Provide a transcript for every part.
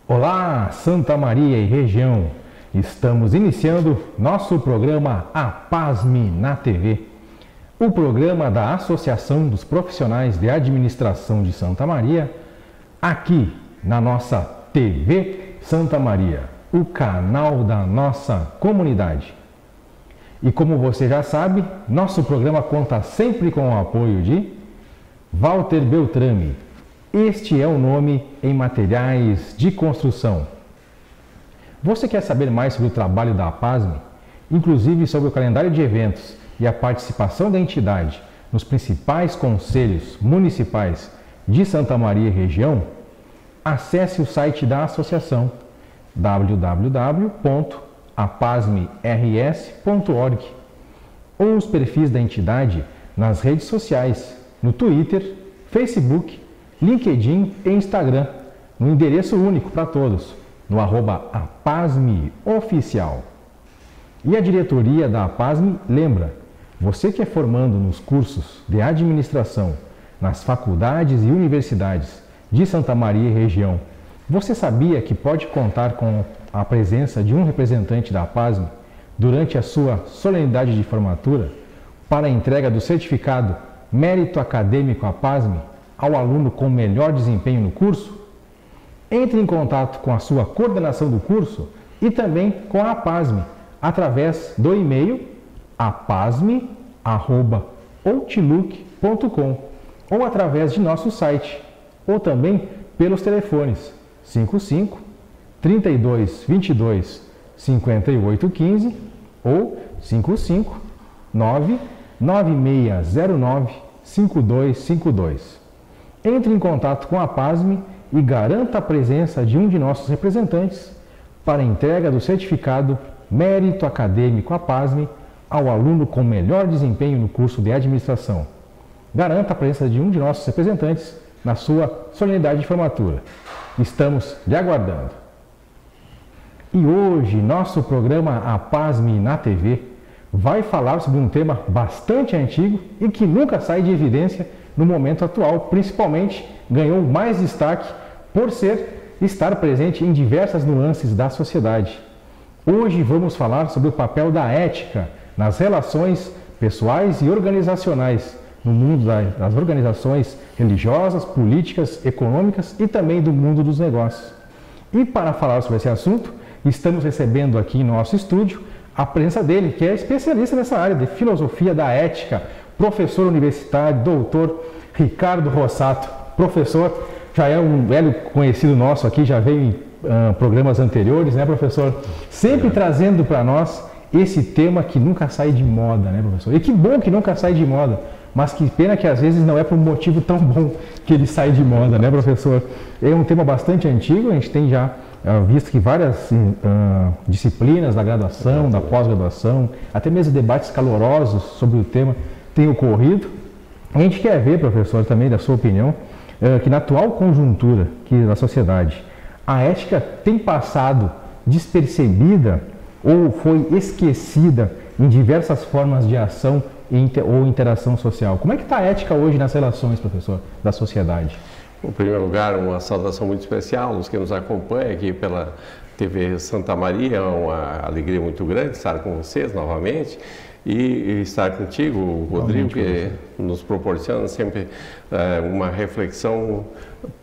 Olá, Santa Maria e região! Estamos iniciando nosso programa APASME na TV, o programa da Associação dos Profissionais de Administração de Santa Maria, aqui na nossa TV Santa Maria, o canal da nossa comunidade. E como você já sabe, nosso programa conta sempre com o apoio de Walter Beltrame. Este é o nome em materiais de construção. Você quer saber mais sobre o trabalho da APASME, inclusive sobre o calendário de eventos e a participação da entidade nos principais conselhos municipais de Santa Maria e região? Acesse o site da associação www.apasmers.org ou os perfis da entidade nas redes sociais, no Twitter, Facebook, LinkedIn e Instagram, no endereço único para todos, no @APASMEOficial. E a diretoria da APASME lembra, você que é formando nos cursos de administração, nas faculdades e universidades de Santa Maria e região, você sabia que pode contar com a presença de um representante da APASME durante a sua solenidade de formatura para a entrega do certificado Mérito Acadêmico APASME ao aluno com melhor desempenho no curso? Entre em contato com a sua coordenação do curso e também com a APASME através do e-mail apasme@outlook.com ou através de nosso site ou também pelos telefones 55 32 22 58 15 ou 55 9 9609 5252. Entre em contato com a APASME e garanta a presença de um de nossos representantes para a entrega do certificado Mérito Acadêmico APASME ao aluno com melhor desempenho no curso de administração. Garanta a presença de um de nossos representantes na sua solenidade de formatura. Estamos lhe aguardando. E hoje, nosso programa APASME na TV vai falar sobre um tema bastante antigo e que nunca sai de evidência no momento atual, principalmente ganhou mais destaque por estar presente em diversas nuances da sociedade. Hoje vamos falar sobre o papel da ética nas relações pessoais e organizacionais no mundo das organizações religiosas, políticas, econômicas e também do mundo dos negócios. E para falar sobre esse assunto, estamos recebendo aqui em nosso estúdio a presença dele, que é especialista nessa área de filosofia da ética, professor universitário, doutor Ricardo Rossato. Professor, já é um velho conhecido nosso aqui, já veio em programas anteriores, né, professor? Sempre trazendo para nós esse tema que nunca sai de moda, né, professor? E que bom que nunca sai de moda, mas que pena que às vezes não é por um motivo tão bom que ele sai de moda, né, professor? É um tema bastante antigo, a gente tem já visto que várias disciplinas da graduação, da pós-graduação, até mesmo debates calorosos sobre o tema têm ocorrido. A gente quer ver, professor, também da sua opinião, que na atual conjuntura da sociedade, a ética tem passado despercebida ou foi esquecida em diversas formas de ação ou interação social. Como é que está a ética hoje nas relações, professor, da sociedade? Em primeiro lugar, uma saudação muito especial aos que nos acompanham aqui pela TV Santa Maria. É uma alegria muito grande estar com vocês novamente e estar contigo, Rodrigo, que nos proporciona sempre uma reflexão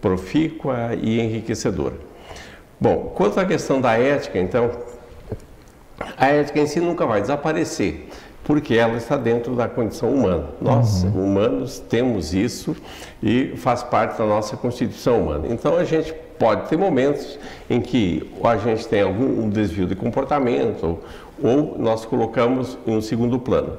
profícua e enriquecedora. Bom, quanto à questão da ética, então, a ética em si nunca vai desaparecer, porque ela está dentro da condição humana. Nós, humanos, temos isso e faz parte da nossa constituição humana. Então, a gente pode ter momentos em que a gente tem algum desvio de comportamento ou nós colocamos em um segundo plano.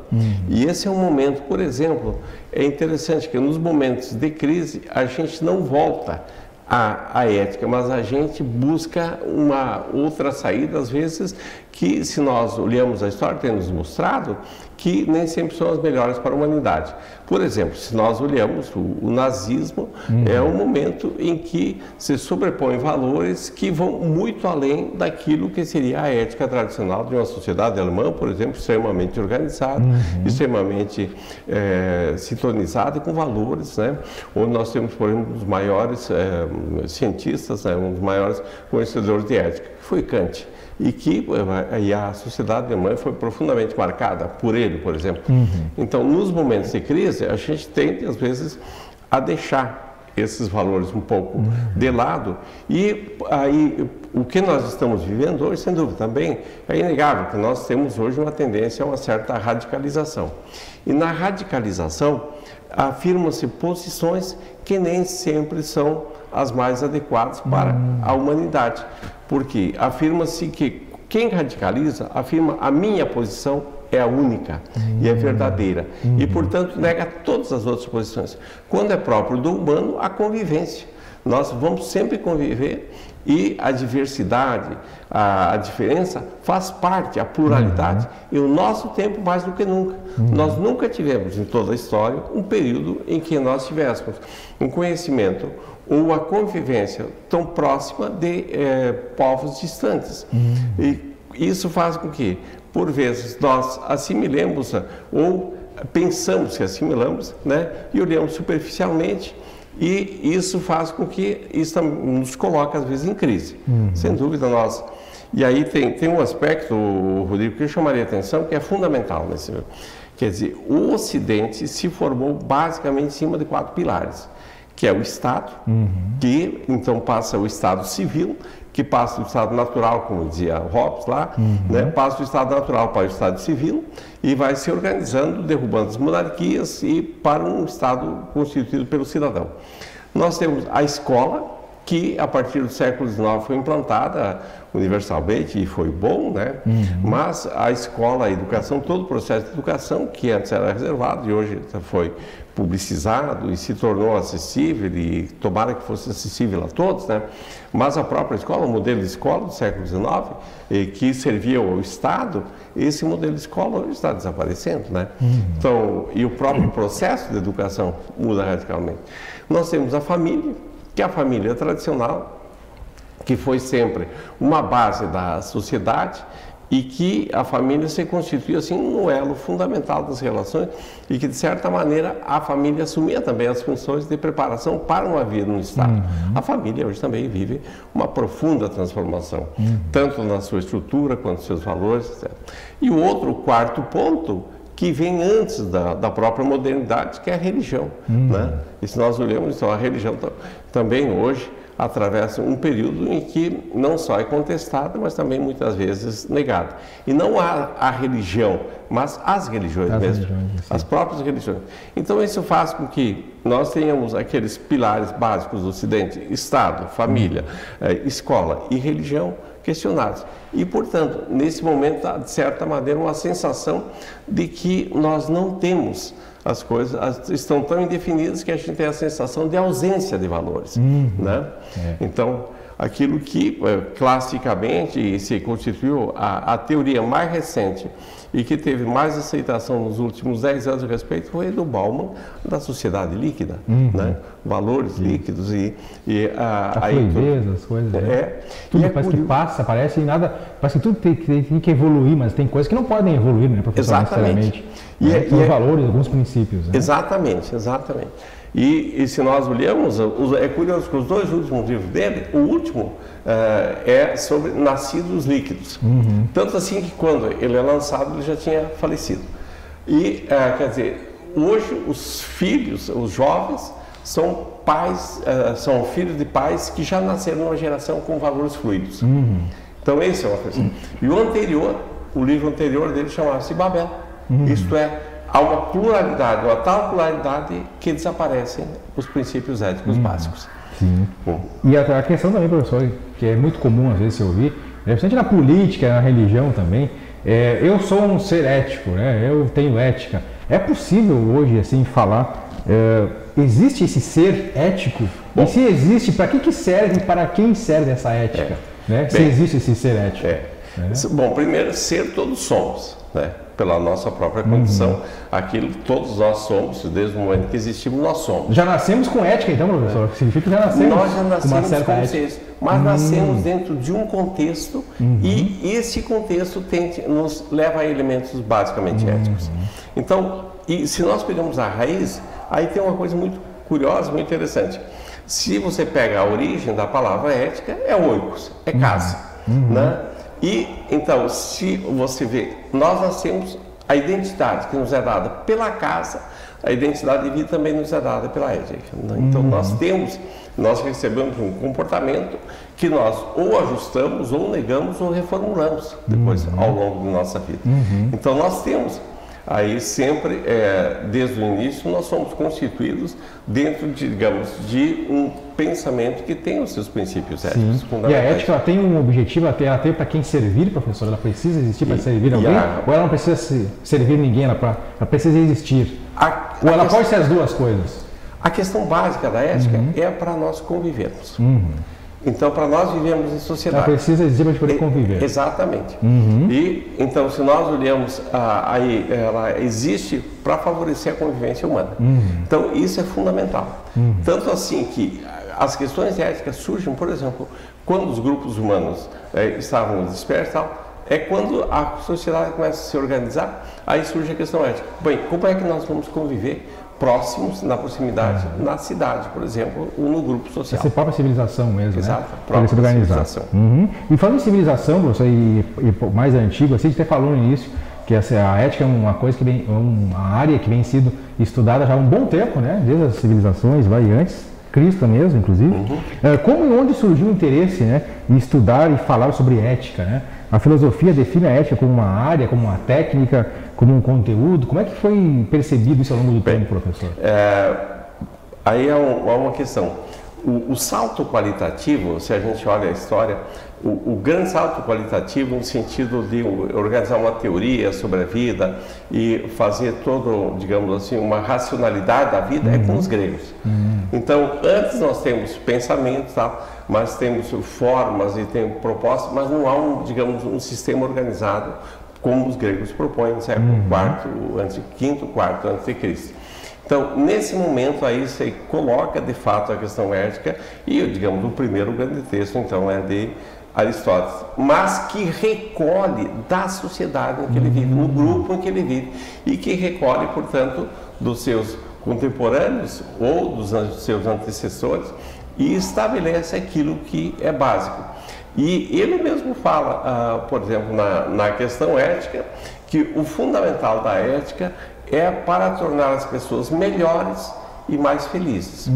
E esse é um momento, por exemplo, é interessante que nos momentos de crise a gente não volta à ética, mas a gente busca uma outra saída, às vezes, que se nós olhamos a história, tem nos mostrado que nem sempre são as melhores para a humanidade. Por exemplo, se nós olhamos o nazismo, é um momento em que se sobrepõem valores que vão muito além daquilo que seria a ética tradicional de uma sociedade alemã, por exemplo, extremamente organizada, extremamente sintonizada com valores, né? Onde nós temos, por exemplo, um dos maiores cientistas, né? Um dos maiores conhecedores de ética, que foi Kant. E que a sociedade alemã foi profundamente marcada por ele, por exemplo. Então, nos momentos de crise, a gente tende, às vezes, a deixar esses valores um pouco de lado. E aí, o que nós estamos vivendo hoje, sem dúvida, também é inegável que nós temos hoje uma tendência a uma certa radicalização. E na radicalização, afirmam-se posições que nem sempre são as mais adequadas para a humanidade. Porque afirma-se que quem radicaliza afirma a minha posição é a única e é verdadeira. E, portanto, nega todas as outras posições. Quando é próprio do humano, a convivência. Nós vamos sempre conviver e a diversidade, a diferença faz parte, a pluralidade, e o nosso tempo mais do que nunca. Nós nunca tivemos em toda a história um período em que nós tivéssemos um conhecimento ou a convivência tão próxima de povos distantes. E isso faz com que, por vezes, nós assimilemos ou pensamos que assimilamos, né, e olhamos superficialmente, e isso faz com que isso nos coloque, às vezes, em crise. Sem dúvida, nós... E aí tem um aspecto, Rodrigo, que eu chamaria a atenção, que é fundamental nesse... Quer dizer, o Ocidente se formou basicamente em cima de 4 pilares, que é o Estado, que então passa o Estado civil, que passa do Estado natural, como dizia Hobbes lá, né, passa do Estado natural para o Estado civil e vai se organizando, derrubando as monarquias e para um Estado constituído pelo cidadão. Nós temos a escola, que a partir do século XIX foi implantada universalmente e foi bom, né? Mas a escola, a educação, todo o processo de educação, que antes era reservado e hoje foi publicizado e se tornou acessível, e tomara que fosse acessível a todos, né? Mas a própria escola, o modelo de escola do século XIX, que servia ao Estado, esse modelo de escola hoje está desaparecendo, né? Então, e o próprio processo de educação muda radicalmente. Nós temos a família, que é a família tradicional, que foi sempre uma base da sociedade e que a família se constitui assim um elo fundamental das relações e que, de certa maneira, a família assumia também as funções de preparação para uma vida no Estado. A família hoje também vive uma profunda transformação, tanto na sua estrutura quanto nos seus valores, etc. E o outro, quarto ponto, que vem antes da própria modernidade, que é a religião, né? E se nós olhamos, então, a religião também hoje atravessa um período em que não só é contestada, mas também muitas vezes negada. E não a religião, mas as religiões mesmo, as próprias religiões. Então isso faz com que nós tenhamos aqueles pilares básicos do Ocidente, Estado, família, escola e religião, questionados. E, portanto, nesse momento, há, de certa maneira, uma sensação de que nós não temos as coisas, estão tão indefinidas que a gente tem a sensação de ausência de valores, né? Então, aquilo que classicamente se constituiu a teoria mais recente e que teve mais aceitação nos últimos 10 anos a respeito foi do Bauman, da sociedade líquida, né? Valores líquidos e a fluidez, as coisas, né? Tudo parece que passa, parece nada, parece que tudo tem que evoluir, mas tem coisas que não podem evoluir, né, professor, necessariamente. São valores, alguns princípios, né? Exatamente. E se nós olhamos, é curioso que os 2 últimos livros dele, o último é sobre nascidos líquidos. Tanto assim que quando ele é lançado, ele já tinha falecido. E, quer dizer, hoje os filhos, os jovens, são pais, são filhos de pais que já nasceram numa geração com valores fluidos. Então, esse é uma coisa. E o anterior, o livro anterior dele chamava-se Babel. Isto é, há uma pluralidade, uma tal pluralidade que desaparecem os princípios éticos básicos. Sim. E a questão também, professor, que é muito comum às vezes se ouvir, principalmente na política, na religião também, eu sou um ser ético, né? Eu tenho ética. É possível hoje assim falar, existe esse ser ético? Bom, e se existe, para que serve, para quem serve essa ética? Né? Se existe esse ser ético. Bom, primeiro, ser todos somos, né? pela nossa própria condição, aquilo todos nós somos, desde o momento que existimos, nós somos. Já nascemos com ética, então, professor? Significa que já nascemos nós já nascemos com uma certa com ética. vocês, mas nascemos dentro de um contexto e esse contexto nos leva a elementos basicamente éticos. Então, e se nós pegamos a raiz, aí tem uma coisa muito curiosa, muito interessante. Se você pega a origem da palavra ética, é oikos, é casa, né? E então, se você vê, nós nascemos, a identidade que nos é dada pela casa, a identidade de vida também nos é dada pela ética. Então, nós recebemos um comportamento que nós ou ajustamos, ou negamos, ou reformulamos depois, ao longo da nossa vida. Então, nós temos aí sempre, desde o início, nós somos constituídos dentro, digamos, de um pensamento que tem os seus princípios éticos fundamentais. E a ética, ela tem um objetivo, ela tem para quem servir, professor? Ela precisa existir para servir alguém? Ou ela não precisa servir ninguém, ela precisa existir? Ou ela pode ser as duas coisas? A questão básica da ética é para nós convivermos. Então, para nós vivemos em sociedade. Ela precisa existir para a gente poder conviver. Exatamente. E, então, se nós olhamos, aí ela existe para favorecer a convivência humana. Então, isso é fundamental. Tanto assim que as questões éticas surgem, por exemplo, quando os grupos humanos estavam dispersos, é quando a sociedade começa a se organizar, aí surge a questão ética. Bem, como é que nós vamos conviver próximos, na proximidade, na cidade, por exemplo, ou no grupo social? Essa própria civilização mesmo, exato, né? Para se organizar. E falando em civilização, professor, e mais antigo, assim, a gente até falou no início, que a ética é uma coisa que vem, uma área que vem sendo estudada já há um bom tempo, né? Desde as civilizações, vai antes, Cristo mesmo, inclusive. Como e onde surgiu o interesse, né, em estudar e falar sobre ética, né? A filosofia define a ética como uma área, como uma técnica, como um conteúdo. Como é que foi percebido isso ao longo do tempo, professor? Aí há uma questão. O salto qualitativo, se a gente olha a história, o grande salto qualitativo no sentido de organizar uma teoria sobre a vida e fazer todo, digamos assim, uma racionalidade da vida é com os gregos. Então, antes nós temos pensamentos, mas temos formas e temos propostas, mas não há digamos, um sistema organizado como os gregos propõem no século IV, quinto, quarto antes de Cristo. Então, nesse momento aí você coloca de fato a questão ética e, digamos, o primeiro grande texto então é de Aristóteles, mas que recolhe da sociedade em que ele vive, no grupo em que ele vive e que recolhe, portanto, dos seus contemporâneos ou dos seus antecessores e estabelece aquilo que é básico. E ele mesmo fala, por exemplo, na questão ética, que o fundamental da ética é para tornar as pessoas melhores e mais felizes.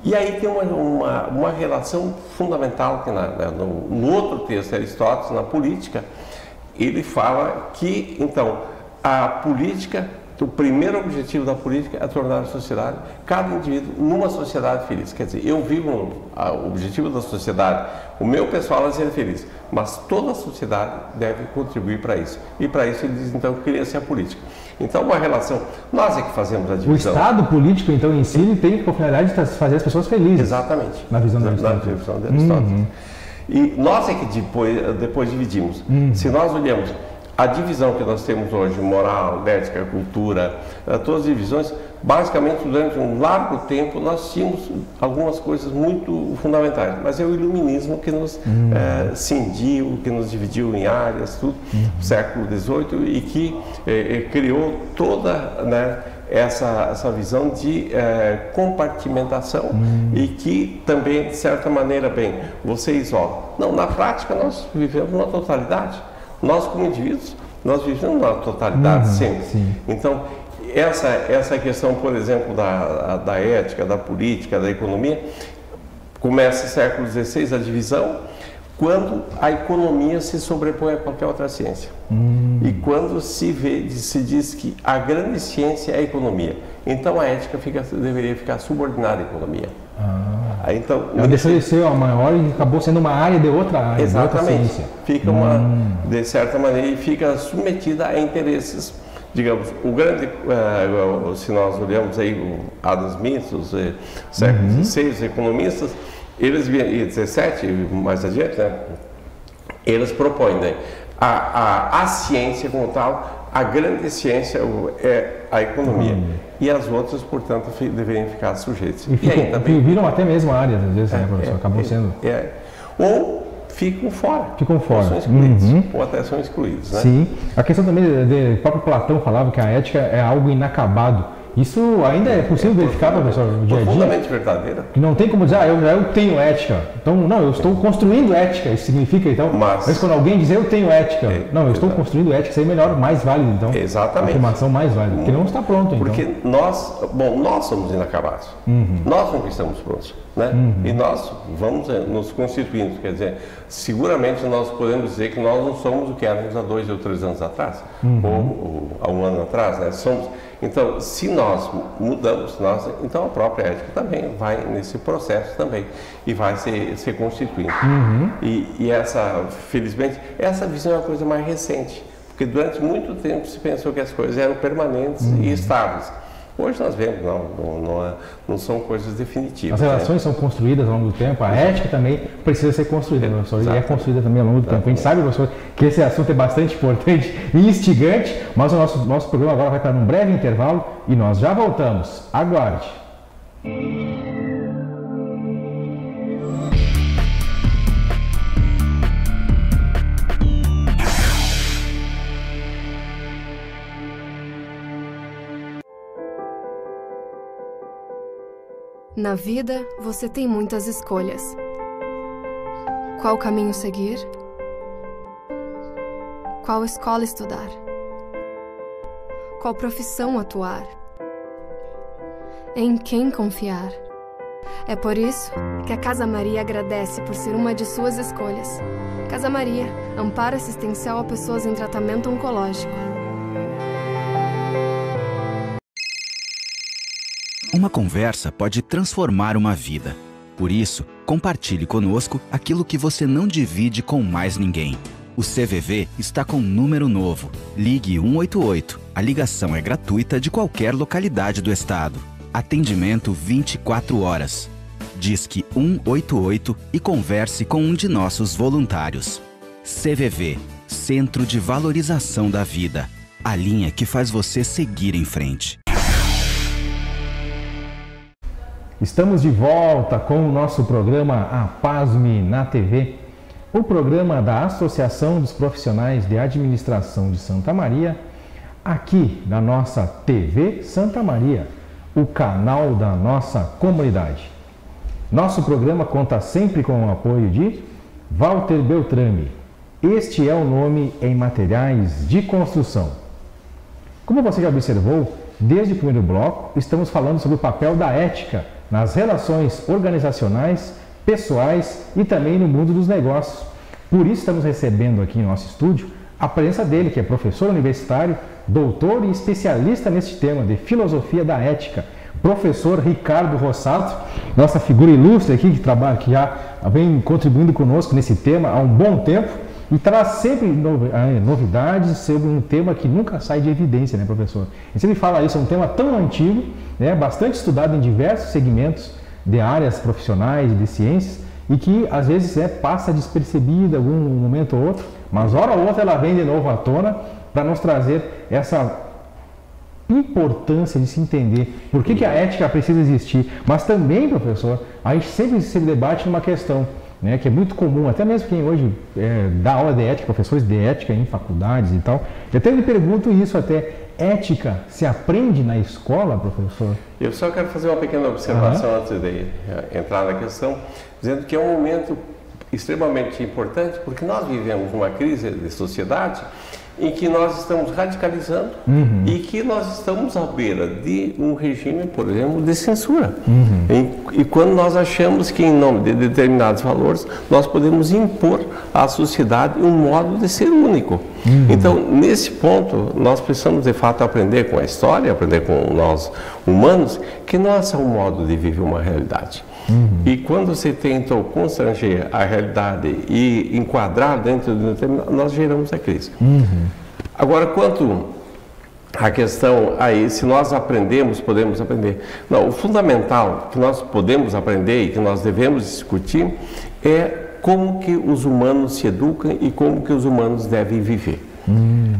E aí tem uma relação fundamental que no outro texto de Aristóteles, na política, ele fala que, então, a política, o primeiro objetivo da política é tornar a sociedade, cada indivíduo, numa sociedade feliz. Quer dizer, eu vivo o objetivo da sociedade, o meu pessoal é ser feliz, mas toda a sociedade deve contribuir para isso. E para isso ele diz, então, que cria-se a política. Então, uma relação, nós é que fazemos a divisão. O Estado político, então, em si, ele tem a finalidade de fazer as pessoas felizes. Exatamente. Na visão de Aristóteles. E nós é que depois dividimos. Se nós olhamos a divisão que nós temos hoje, moral, ética, cultura, todas as divisões, basicamente durante um largo tempo nós tínhamos algumas coisas muito fundamentais, mas é o iluminismo que nos cindiu, que nos dividiu em áreas, tudo, no século XVIII, e que criou toda, né, essa visão de compartimentação e que também, de certa maneira, bem, você isola. Não, na prática nós vivemos uma totalidade. Nós, como indivíduos, nós vivemos uma totalidade sempre. Sim. Então, essa questão, por exemplo, da ética, da política, da economia, começa no século XVI a divisão, quando a economia se sobrepõe a qualquer outra ciência. E quando se diz que a grande ciência é a economia. Então, a ética deveria ficar subordinada à economia. Aí, então, ela deixou de ser a maior e acabou sendo uma área de outra área. Exatamente. De outra ciência. Fica de certa maneira, e fica submetida a interesses, digamos, o grande, se nós olhamos aí o Adam Smith, os século XVI, os economistas, eles, e 17, mais adiante, né, eles propõem, né, a ciência como tal, a grande ciência é a economia. E as outras, portanto, deveriam ficar sujeitas. E aí também viram até mesmo áreas, às vezes, né, professor? Acabam sendo... Ou ficam fora. Ficam fora. Ou são excluídos. Ou até são excluídos, né? Sim. A questão também, o próprio Platão falava que a ética é algo inacabado. Isso ainda é possível verificar, professor, no dia a dia? Profundamente verdadeiro. Que não tem como dizer, eu tenho ética. Então, não, eu estou construindo ética. Isso significa, então, mas quando alguém diz, eu tenho ética. Não, eu estou construindo ética. Isso aí é melhor, mais válido, então. Exatamente. A afirmação mais válida. Porque não está pronto, então. Porque nós somos inacabados. Nós não estamos prontos, né? E nós vamos nos constituindo. Quer dizer, seguramente nós podemos dizer que nós não somos o que éramos há 2 ou 3 anos atrás. Ou há 1 ano atrás, né? Então, se nós mudamos, então a própria ética também vai nesse processo também e vai se constituindo. E felizmente, essa visão é uma coisa mais recente, porque durante muito tempo se pensou que as coisas eram permanentes e estáveis. Hoje nós vemos, não são coisas definitivas. As relações são construídas ao longo do tempo, a ética também precisa ser construída, professor, e é construída também ao longo do tempo. A gente sabe, professor, que esse assunto é bastante importante e instigante, mas o nosso programa agora vai para um breve intervalo e nós já voltamos. Aguarde! Na vida, você tem muitas escolhas. Qual caminho seguir? Qual escola estudar? Qual profissão atuar? Em quem confiar? É por isso que a Casa Maria agradece por ser uma de suas escolhas. Casa Maria, amparo assistencial a pessoas em tratamento oncológico. Uma conversa pode transformar uma vida. Por isso, compartilhe conosco aquilo que você não divide com mais ninguém. O CVV está com um número novo. Ligue 188. A ligação é gratuita de qualquer localidade do estado. Atendimento 24 horas. Disque 188 e converse com um de nossos voluntários. CVV, Centro de Valorização da Vida. A linha que faz você seguir em frente. Estamos de volta com o nosso programa APASME na TV, o programa da Associação dos Profissionais de Administração de Santa Maria, aqui na nossa TV Santa Maria, o canal da nossa comunidade. Nosso programa conta sempre com o apoio de Walter Beltrame. Este é o nome em materiais de construção. Como você já observou, desde o primeiro bloco, estamos falando sobre o papel da ética nas relações organizacionais, pessoais e também no mundo dos negócios. Por isso estamos recebendo aqui em nosso estúdio a presença dele, que é professor universitário, doutor e especialista neste tema de filosofia da ética, professor Ricardo Rossato, nossa figura ilustre aqui que já vem contribuindo conosco nesse tema há um bom tempo e traz sempre novidades sobre um tema que nunca sai de evidência, né, professor? E sempre fala isso, é um tema tão antigo, né, bastante estudado em diversos segmentos de áreas profissionais e de ciências e que às vezes passa despercebida em algum momento ou outro, mas hora ou outra ela vem de novo à tona para nos trazer essa importância de se entender por que a ética precisa existir. Mas também, professor, a gente sempre se debate numa questão, né, que é muito comum, até mesmo quem hoje dá aula de ética, professores de ética em faculdades e tal. Eu até me pergunto isso até, ética se aprende na escola, professor? Eu só quero fazer uma pequena observação antes de entrar na questão, dizendo que é um momento extremamente importante, porque nós vivemos uma crise de sociedade em que nós estamos radicalizando e que nós estamos à beira de um regime, por exemplo, de censura. E quando nós achamos que, em nome de determinados valores, nós podemos impor à sociedade um modo de ser único. Então, nesse ponto, nós precisamos, de fato, aprender com a história, aprender com nós humanos, que não é só um modo de viver uma realidade. E quando você tenta constranger a realidade e enquadrar dentro de um determinado, nós geramos a crise. Agora, quanto à questão aí, se nós aprendemos, podemos aprender. Não, o fundamental que nós podemos aprender e que nós devemos discutir é como que os humanos se educam e como que os humanos devem viver.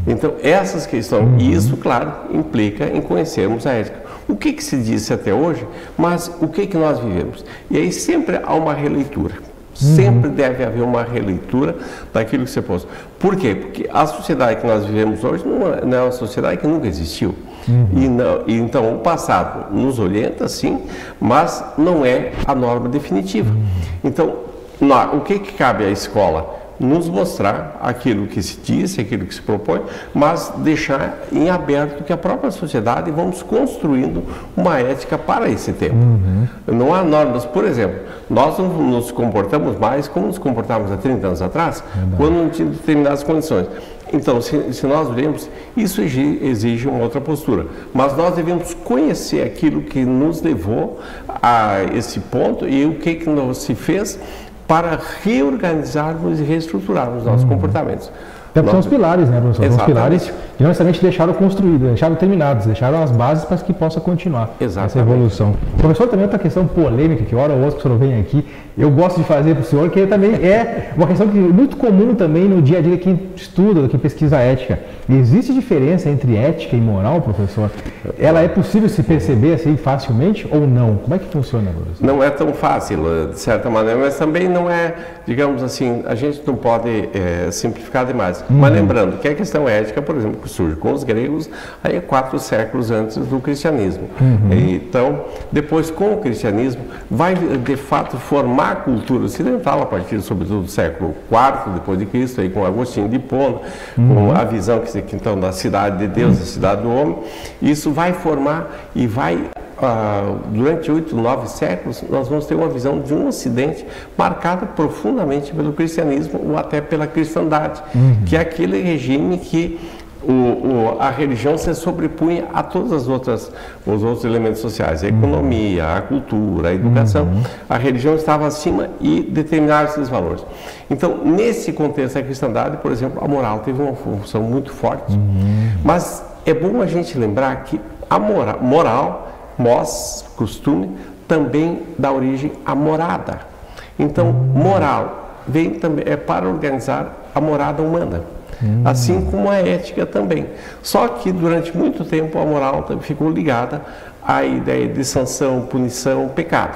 Então, essas questões, e isso, claro, implica em conhecermos a ética. O que se disse até hoje, mas o que nós vivemos? E aí sempre há uma releitura. Sempre deve haver uma releitura daquilo que você pôs. Por quê? Porque a sociedade que nós vivemos hoje não é uma sociedade que nunca existiu. E então o passado nos orienta, sim, mas não é a norma definitiva. Então, o que cabe à escola? Nos mostrar aquilo que se diz, aquilo que se propõe, mas deixar em aberto que a própria sociedade vamos construindo uma ética para esse tempo. Não há normas, por exemplo, nós não nos comportamos mais como nos comportávamos há 30 anos atrás, quando não tinha determinadas condições. Então, se nós vermos, isso exige uma outra postura. Mas nós devemos conhecer aquilo que nos levou a esse ponto e o que não se fez para reorganizarmos e reestruturarmos nossos comportamentos. Até são os pilares, né, professor? São os pilares que não necessariamente deixaram construídos, deixaram terminados, deixaram as bases para que possa continuar essa evolução. Professor, também outra questão polêmica, que hora ou outra o senhor vem aqui, eu gosto de fazer para o senhor, que também é uma questão que é muito comum também no dia a dia quem estuda, quem pesquisa ética. Existe diferença entre ética e moral, professor? Ela é possível se perceber assim facilmente ou não? Como é que funciona, professor? Não é tão fácil, de certa maneira, mas também não é, digamos assim, a gente não pode simplificar demais. Mas lembrando que a questão ética, por exemplo, que surge com os gregos, aí é 4 séculos antes do cristianismo. Então, depois com o cristianismo, vai de fato formar a cultura ocidental a partir, sobretudo, do século IV depois de Cristo, aí com Agostinho de Hipona, com a visão que então da cidade de Deus, da cidade do homem. Isso vai formar e vai durante 8, 9 séculos, nós vamos ter uma visão de um Ocidente marcada profundamente pelo cristianismo ou até pela cristandade, que é aquele regime que a religião se sobrepunha a todos os outros elementos sociais, a economia, a cultura, a educação. A religião estava acima e determinava esses valores. Então, nesse contexto da cristandade, por exemplo, a moral teve uma função muito forte. Mas é bom a gente lembrar que a moral, costume, também dá origem à morada. Então, moral vem também para organizar a morada humana. Assim como a ética também. Só que durante muito tempo a moral ficou ligada à ideia de sanção, punição, pecado.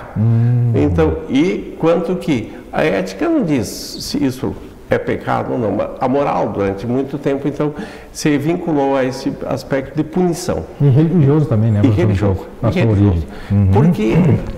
Então, e quanto que a ética não diz se isso é pecado ou não, mas a moral durante muito tempo então se vinculou a esse aspecto de punição. E religioso também, né? E religioso.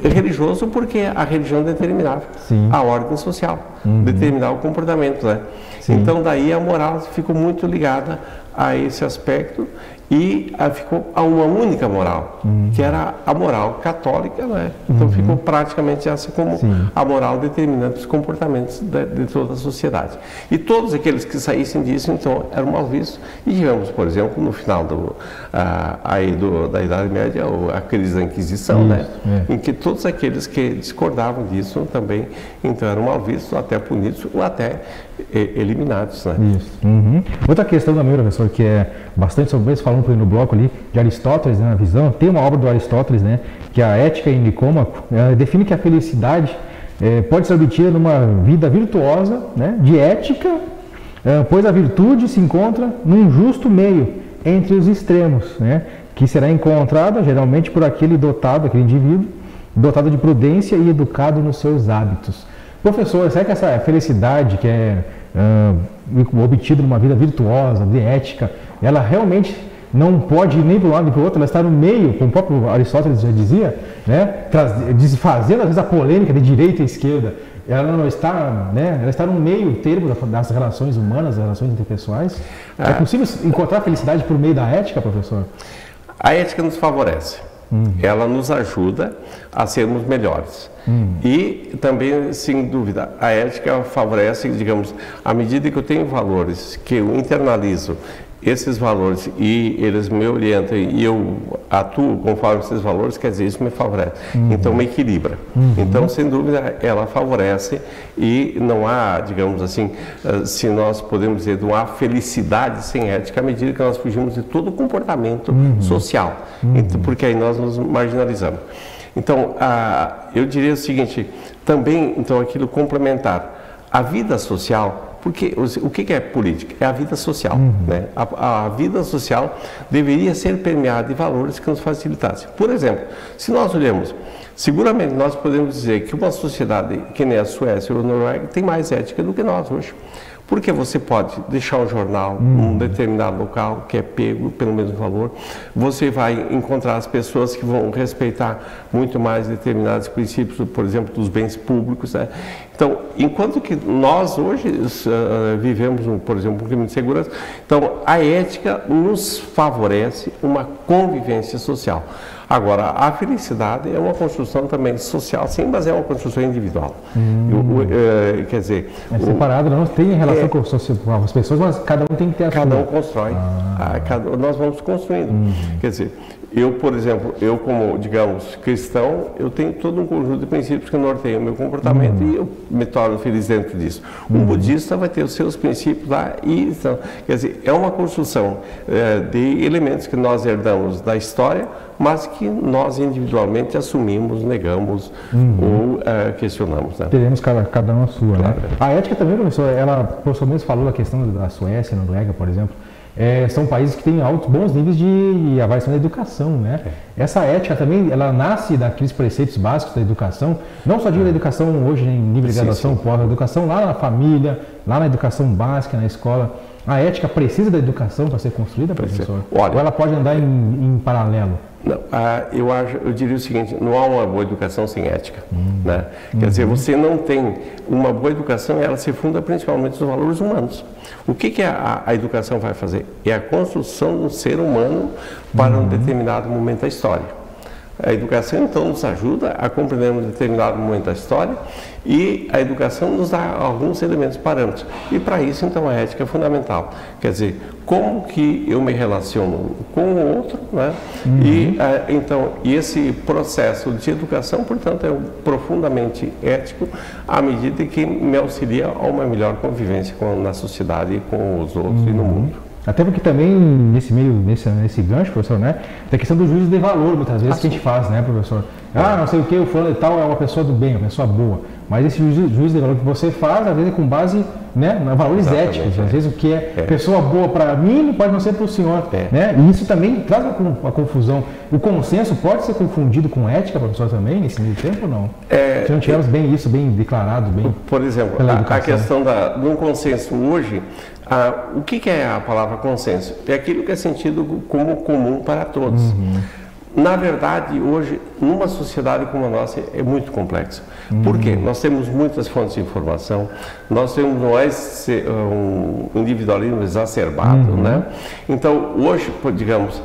Religioso porque a religião determinava a ordem social, determinava o comportamento, né? Então daí a moral ficou muito ligada a esse aspecto e ficou a uma única moral, que era a moral católica, né? Então ficou praticamente essa como a moral determinante os comportamentos de toda a sociedade. E todos aqueles que saíssem disso, então, eram mal vistos. E tivemos, por exemplo, no final da Idade Média, a crise da Inquisição, né? Em que todos aqueles que discordavam disso também, então, eram mal vistos, até punidos ou até eliminados, né? Outra questão também, professor, que é bastante sobre isso, falando no bloco ali de Aristóteles, né, na visão, tem uma obra do Aristóteles, né, que é a Ética em Nicômaco, define que a felicidade pode ser obtida numa vida virtuosa, né, de ética, pois a virtude se encontra num justo meio entre os extremos, né, que será encontrada geralmente por aquele indivíduo dotado de prudência e educado nos seus hábitos. Professor, será que essa felicidade que é obtida numa vida virtuosa, de ética, ela realmente não pode ir nem para um lado nem para o outro, ela está no meio, como o próprio Aristóteles já dizia, né, desfazendo às vezes a polêmica de direita e esquerda, ela não está, né, ela está no meio termo das relações humanas, das relações interpessoais. É possível encontrar felicidade por meio da ética, professor? A ética nos favorece. Ela nos ajuda a sermos melhores. E também, sem dúvida, a ética favorece, digamos, à medida que eu tenho valores, que eu internalizo esses valores e eles me orientam e eu atuo conforme esses valores, quer dizer, isso me favorece. Então, me equilibra. Então, sem dúvida, ela favorece e não há, digamos assim, se nós podemos dizer, não há felicidade sem ética à medida que nós fugimos de todo o comportamento social, então, porque aí nós nos marginalizamos. Então, eu diria o seguinte, também, então, aquilo complementar, a vida social Porque o que é política? É a vida social. Né? A vida social deveria ser permeada de valores que nos facilitassem. Por exemplo, se nós olhamos, seguramente nós podemos dizer que uma sociedade que nem a Suécia ou a Noruega tem mais ética do que nós hoje. Porque você pode deixar um jornal num determinado local que é pego pelo mesmo valor, você vai encontrar as pessoas que vão respeitar muito mais determinados princípios, por exemplo, dos bens públicos. Né? Então, enquanto que nós hoje vivemos, por exemplo, um clima de segurança, então a ética nos favorece uma convivência social. Agora, a felicidade é uma construção também social, sim, mas é uma construção individual. Quer dizer... É separado, não tem relação com as pessoas, mas cada um tem que ter a sua. Cada um constrói. Nós vamos construindo. Quer dizer, eu, por exemplo, eu como, digamos, cristão, eu tenho todo um conjunto de princípios que norteiam o meu comportamento e eu me torno feliz dentro disso. Um budista vai ter os seus princípios lá e, então, quer dizer, é uma construção de elementos que nós herdamos da história, mas que nós individualmente assumimos, negamos ou questionamos. Né? Teremos cada um a sua. Claro. Né? A ética também, professor, ela, o professor mesmo falou da questão da Suécia, Noruega, por exemplo, são países que têm bons níveis de avaliação da educação, né? Essa ética também, ela nasce daqueles preceitos básicos da educação, não só digo da educação hoje em nível de graduação, pós-educação, lá na família, lá na educação básica, na escola. A ética precisa da educação para ser construída, professor? Olha, ou ela pode andar em paralelo? Não, eu diria o seguinte, não há uma boa educação sem ética. Né? Quer dizer, você não tem uma boa educação, ela se funda principalmente nos valores humanos. O que a educação vai fazer? É a construção do ser humano para um determinado momento da história. A educação, então, nos ajuda a compreender um determinado momento da história e a educação nos dá alguns elementos parâmetros. E para isso, então, a ética é fundamental. Quer dizer, como que eu me relaciono com o outro, né? E esse processo de educação, portanto, é profundamente ético à medida que me auxilia a uma melhor convivência na sociedade, com os outros e no mundo. Até porque também, nesse gancho, professor, né, tem a questão do juízo de valor, muitas vezes, que a gente faz, né, professor? Não sei o que, o fulano e tal é uma pessoa do bem, uma pessoa boa. Mas esse juízo de valor que você faz, às vezes é com base, né, em valores éticos. Às vezes o que é pessoa boa para mim pode não ser para o senhor. Né? E isso também traz uma confusão. O consenso pode ser confundido com ética, professor, também, nesse meio tempo ou não? Se não tivermos bem isso, bem declarado, bem... Por exemplo, a questão de um consenso hoje, o que é a palavra consenso? É aquilo que é sentido como comum para todos. Na verdade, hoje, numa sociedade como a nossa, é muito complexo. Por quê? Nós temos muitas fontes de informação, nós temos um individualismo exacerbado, né? Então, hoje, digamos,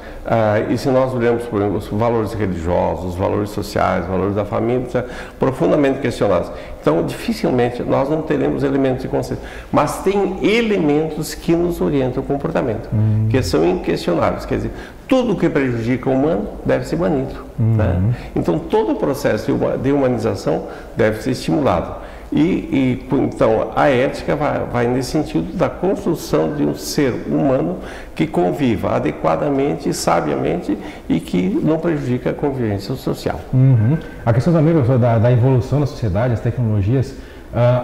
e se nós olhamos, por exemplo, os valores religiosos, os valores sociais, os valores da família, profundamente questionados. Então, dificilmente nós não teremos elementos de consenso. Mas tem elementos que nos orientam o comportamento, que são inquestionáveis. Quer dizer, tudo que prejudica o humano deve ser banido. Né? Então, todo o processo de humanização deve ser estimulado. Então, a ética vai nesse sentido da construção de um ser humano que conviva adequadamente, sabiamente e que não prejudica a convivência social. A questão também, professor, da evolução da sociedade, as tecnologias,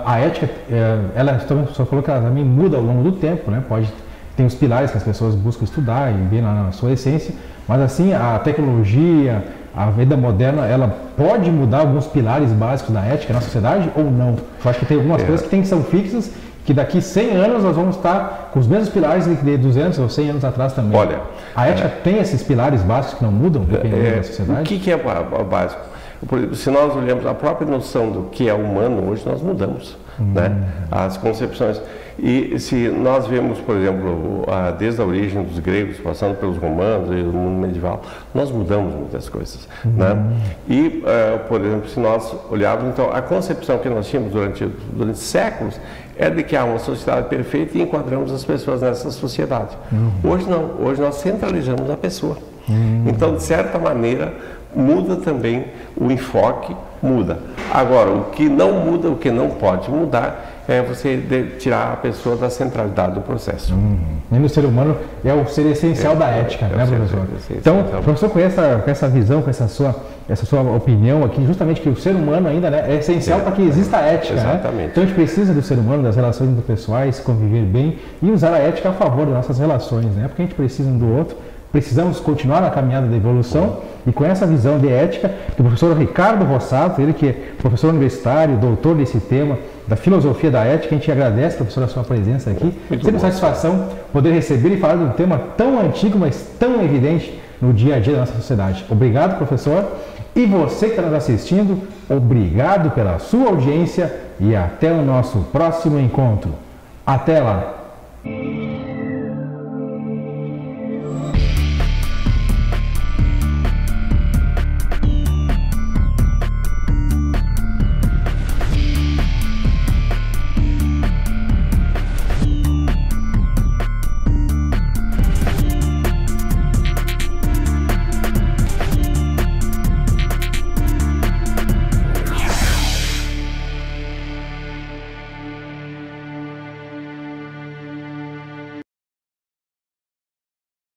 a ética, ela, o senhor falou que ela também muda ao longo do tempo, né? Tem os pilares que as pessoas buscam estudar e ver na sua essência, mas assim, a tecnologia, a vida moderna, ela pode mudar alguns pilares básicos da ética na sociedade ou não? Eu acho que tem algumas coisas que são fixas, que daqui 100 anos nós vamos estar com os mesmos pilares de 200 ou 100 anos atrás também. Olha, a ética tem esses pilares básicos que não mudam dependendo da sociedade? O que é básico? Por exemplo, se nós olhamos a própria noção do que é humano, hoje nós mudamos, né? As concepções. E se nós vemos, por exemplo, desde a origem dos gregos, passando pelos romanos e o mundo medieval, nós mudamos muitas coisas. Né? E, por exemplo, se nós olharmos, então, a concepção que nós tínhamos durante séculos é de que há uma sociedade perfeita e enquadramos as pessoas nessa sociedade. Hoje não, hoje nós centralizamos a pessoa. Então, de certa maneira, muda também o enfoque, muda. Agora, o que não muda, o que não pode mudar, é você tirar a pessoa da centralidade do processo. E no ser humano é o ser essencial da ética, né, professor? Então, o professor, com essa visão, com essa sua opinião aqui, justamente que o ser humano ainda, né, é essencial para que exista a ética. Exatamente. Né? Então a gente precisa do ser humano, das relações interpessoais, conviver bem e usar a ética a favor das nossas relações, né? Porque a gente precisa um do outro. Precisamos continuar na caminhada da evolução e com essa visão de ética que o professor Ricardo Rossato, ele que é professor universitário, doutor desse tema, da filosofia da ética, a gente agradece, professor, a sua presença aqui. Sempre satisfação poder receber e falar de um tema tão antigo, mas tão evidente no dia a dia da nossa sociedade. Obrigado, professor. E você que está nos assistindo, obrigado pela sua audiência e até o nosso próximo encontro. Até lá!